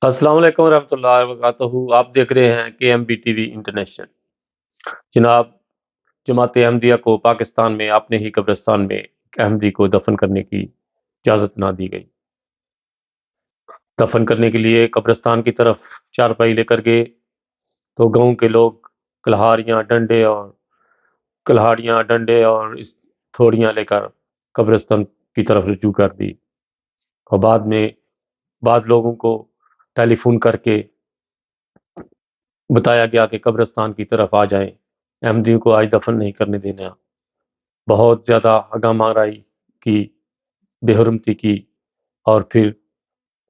السلام علیکم ورحمۃ اللہ وبرکاتہ۔ آپ دیکھ رہے ہیں کے M B T V international. جناب، جماعت احمدیہ کو پاکستان میں اپنے ہی قبرستان میں ایک احمدی کو دفن کرنے کی اجازت نہ دی گئی۔ دفن کرنے کے لیے قبرستان کی طرف چارپائی لے کر گئے تو گاؤں کے لوگ کلہاڑیاں ڈنڈے اور اس تھوڑیاں لے کر قبرستان کی طرف رجوع کر دی، اور بعد لوگوں کو ٹیلی فون کر کے بتایا گیا کہ قبرستان کی طرف آ جائیں، احمدیوں کو آج دفن نہیں کرنے دینا۔ بہت زیادہ ہنگامہ آرائی کی، بے حرمتی کی، اور پھر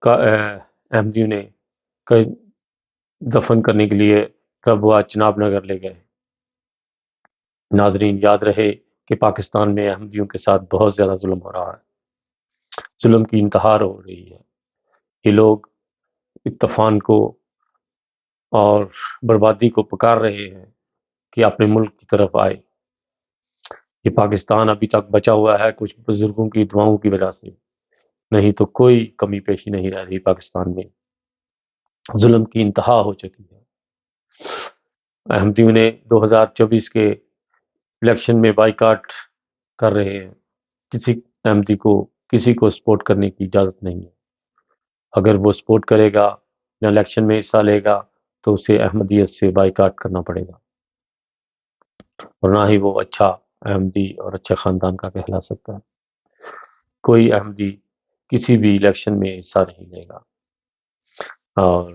احمدیوں نے دفن کرنے کے لیے ربوہ چناب نگر لے گئے۔ ناظرین، یاد رہے کہ پاکستان میں احمدیوں کے ساتھ بہت زیادہ ظلم ہو رہا ہے، ظلم کی انتہا ہو رہی ہے۔ یہ لوگ طوفان کو اور بربادی کو پکار رہے ہیں کہ اپنے ملک کی طرف آئے۔ یہ پاکستان ابھی تک بچا ہوا ہے کچھ بزرگوں کی دعاؤں کی وجہ سے، نہیں تو کوئی کمی پیشی نہیں رہ رہی پاکستان میں۔ ظلم کی انتہا ہو چکی ہے۔ احمدیوں نے 2024 کے الیکشن میں بائیکاٹ کر رہے ہیں۔ کسی احمدی کو کسی کو سپورٹ کرنے کی اجازت نہیں ہے۔ اگر وہ سپورٹ کرے گا یا الیکشن میں حصہ لے گا تو اسے احمدیت سے بائیکاٹ کرنا پڑے گا، اور نہ ہی وہ اچھا احمدی اور اچھے خاندان کا کہلا سکتا ہے۔ کوئی احمدی کسی بھی الیکشن میں حصہ نہیں لے گا۔ اور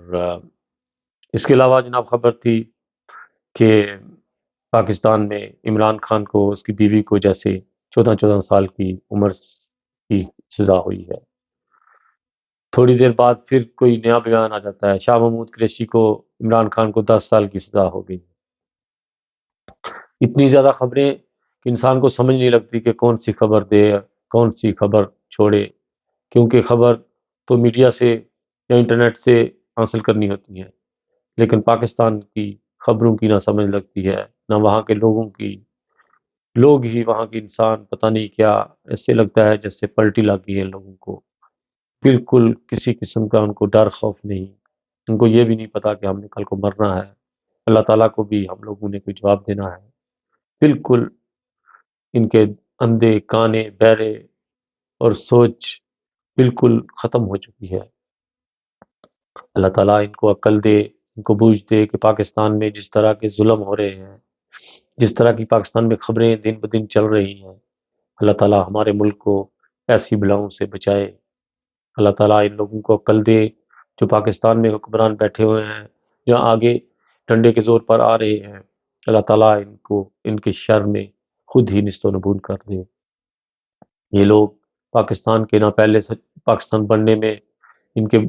اس کے علاوہ جناب خبر تھی کہ پاکستان میں عمران خان کو اس کی بیوی کو جیسے 14 سال کی عمر کی سزا ہوئی ہے، تھوڑی دیر بعد پھر کوئی نیا بیان آ جاتا ہے، شاہ محمود قریشی کو عمران خان کو 10 سال کی سزا ہو گئی۔ اتنی زیادہ خبریں کہ انسان کو سمجھ نہیں لگتی کہ کون سی خبر دے، کون سی خبر چھوڑے، کیونکہ خبر تو میڈیا سے یا انٹرنیٹ سے حاصل کرنی ہوتی ہے، لیکن پاکستان کی خبروں کی نہ سمجھ لگتی ہے، نہ وہاں کے لوگوں کی۔ لوگ ہی وہاں کے انسان پتہ نہیں کیا، ایسے لگتا ہے جیسے پلٹی لگی ہے لوگوں کو۔ بالکل کسی قسم کا ان کو ڈر خوف نہیں، ان کو یہ بھی نہیں پتا کہ ہم نے کل کو مرنا ہے، اللہ تعالیٰ کو بھی ہم لوگوں نے کوئی جواب دینا ہے۔ بالکل ان کے اندھے کانے بہرے اور سوچ بالکل ختم ہو چکی ہے۔ اللہ تعالیٰ ان کو عقل دے، ان کو بوجھ دے کہ پاکستان میں جس طرح کے ظلم ہو رہے ہیں، جس طرح کی پاکستان میں خبریں دن بدن چل رہی ہیں، اللہ تعالیٰ ہمارے ملک کو ایسی بلاؤں سے بچائے۔ اللہ تعالیٰ ان لوگوں کو عقل دے جو پاکستان میں حکمران بیٹھے ہوئے ہیں یا آگے ڈنڈے کے زور پر آ رہے ہیں، اللہ تعالیٰ ان کو ان کے شر میں خود ہی نست و نبود کر دے۔ یہ لوگ پاکستان کے نہ پہلے سے پاکستان بننے میں ان کے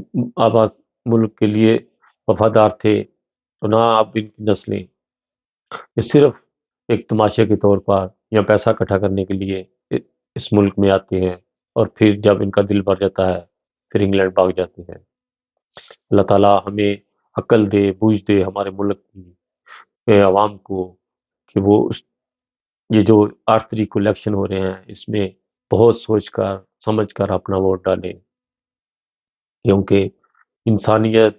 آباد ملک کے لیے وفادار تھے، تو نہ اب ان کی نسلیں یہ صرف ایک تماشے کے طور پر یا پیسہ اکٹھا کرنے کے لیے اس ملک میں آتے ہیں، اور پھر جب ان کا دل بھر جاتا ہے پھر انگلینڈ بھاگ جاتے ہیں۔ اللہ تعالیٰ ہمیں عقل دے، بوجھ دے ہمارے ملک کی عوام کو کہ وہ یہ جو 8 تاریخ کو الیکشن ہو رہے ہیں اس میں بہت سوچ کر سمجھ کر اپنا ووٹ ڈالیں، کیونکہ انسانیت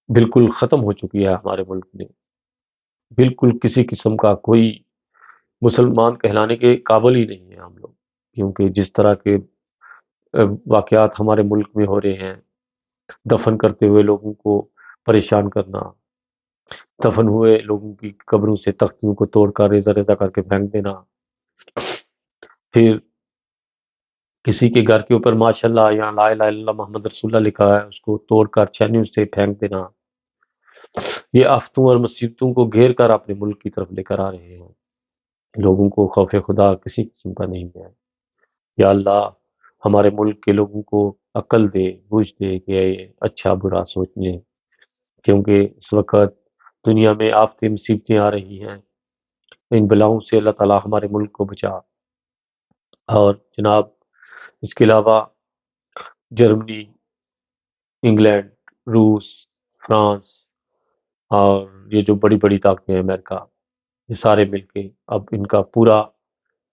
بالکل ختم ہو چکی ہے ہمارے ملک میں۔ بالکل کسی قسم کا کوئی مسلمان کہلانے کے قابل ہی نہیں ہے ہم لوگ، کیونکہ جس طرح کے واقعات ہمارے ملک میں ہو رہے ہیں، دفن کرتے ہوئے لوگوں کو پریشان کرنا، دفن ہوئے لوگوں کی قبروں سے تختیوں کو توڑ کر ریزہ ریزہ کر کے پھینک دینا، پھر کسی کے گھر کے اوپر ماشاءاللہ یا لا الہ الا اللہ محمد رسول اللہ لکھا ہے اس کو توڑ کر چھینیوں سے پھینک دینا، یہ آفتوں اور مصیبتوں کو گھیر کر اپنے ملک کی طرف لے کر آ رہے ہیں۔ لوگوں کو خوف خدا کسی قسم کا نہیں ہے۔ یا اللہ ہمارے ملک کے لوگوں کو عقل دے، بوجھ دے کہ یہ اچھا برا سوچنے، کیونکہ اس وقت دنیا میں آفتیں مصیبتیں آ رہی ہیں، ان بلاؤں سے اللہ تعالیٰ ہمارے ملک کو بچا۔ اور جناب اس کے علاوہ جرمنی، انگلینڈ، روس، فرانس اور یہ جو بڑی بڑی طاقتیں ہیں، امریکہ، یہ سارے مل کے اب ان کا پورا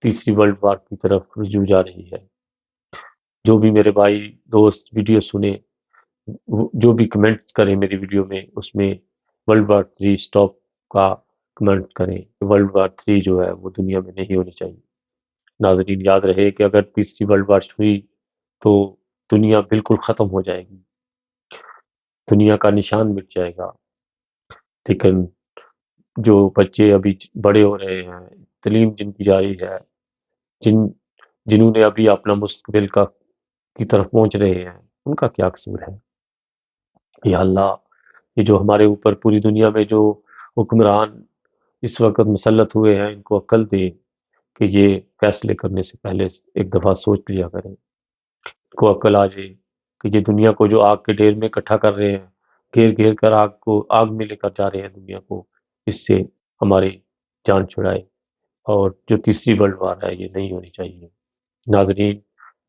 تیسری ورلڈ وار کی طرف رجوع جا رہی ہے۔ جو بھی میرے بھائی دوست ویڈیو سنے جو بھی کمنٹس کریں میری ویڈیو میں اس میں ورلڈ وار 3 سٹاپ کا کمنٹ کریں. ورلڈ وار 3 جو ہے وہ دنیا میں نہیں ہونی چاہیے. ناظرین یاد رہے کہ اگر تیسری ورلڈ وار ہوئی تو دنیا بالکل ختم ہو جائے گی، دنیا کا نشان مٹ جائے گا. لیکن جو بچے ابھی بڑے ہو رہے ہیں، تعلیم جن کی جاری ہے، جن جنہوں نے ابھی اپنا مستقبل کی طرف پہنچ رہے ہیں، ان کا کیا قصور ہے؟ یا اللہ، یہ جو ہمارے اوپر پوری دنیا میں جو حکمران اس وقت مسلط ہوئے ہیں، ان کو عقل دے کہ یہ فیصلے کرنے سے پہلے ایک دفعہ سوچ لیا کریں. ان کو عقل آ جائے کہ یہ دنیا کو جو آگ کے ڈھیر میں اکٹھا کر رہے ہیں، گھیر گھیر کر آگ میں لے کر جا رہے ہیں دنیا کو، اس سے ہماری جان چھڑائے. اور جو تیسری ورلڈ وار ہے یہ نہیں ہونی چاہیے. ناظرین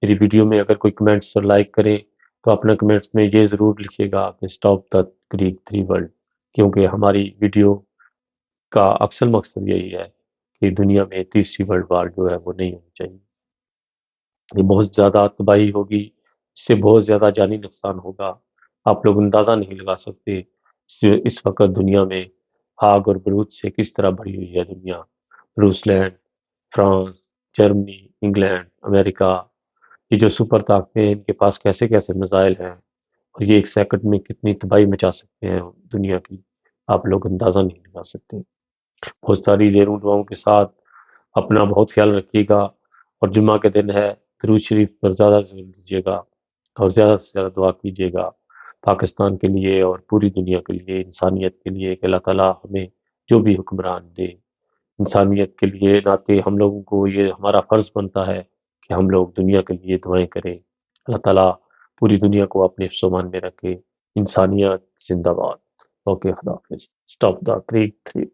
میری ویڈیو میں اگر کوئی کمنٹس اور لائک کرے تو اپنا کمنٹس میں یہ ضرور لکھیے گا کہ اسٹاپ دا کریگ 3 ورلڈ، کیونکہ ہماری ویڈیو کا اکثر مقصد یہی ہے کہ دنیا میں تیسری ورلڈ وار جو ہے وہ نہیں ہونی چاہیے. یہ بہت زیادہ تباہی ہوگی، اس سے بہت زیادہ جانی نقصان ہوگا. آپ لوگ اندازہ نہیں لگا سکتے اس وقت دنیا میں آگ اور برود سے کس طرح بھری ہوئی ہے دنیا. روس لینڈ، فرانس، جرمنی، انگلینڈ، امریکہ، یہ جو سپر طاقتیں ہیں ان کے پاس کیسے کیسے میزائل ہیں، اور یہ ایک سیکنڈ میں کتنی تباہی مچا سکتے ہیں دنیا کی، آپ لوگ اندازہ نہیں لگا سکتے. بہت ساری دیروں دعاؤں کے ساتھ اپنا بہت خیال رکھیے گا، اور جمعہ کے دن ہے، درود شریف پر زیادہ زور دیجیے گا اور زیادہ سے زیادہ دعا کیجیے گا پاکستان کے لیے اور پوری دنیا کے لیے، انسانیت کے لیے، کہ اللہ تعالیٰ ہمیں جو بھی حکمران دے انسانیت کے لیے. ناطے ہم لوگوں کو یہ ہمارا فرض بنتا ہے کہ ہم لوگ دنیا کے لیے دعائیں کریں. اللہ تعالیٰ پوری دنیا کو اپنے حفظ و امان میں رکھے. انسانیت زندہ باد. اوکے، خدا حافظ. Stop the Craig 3.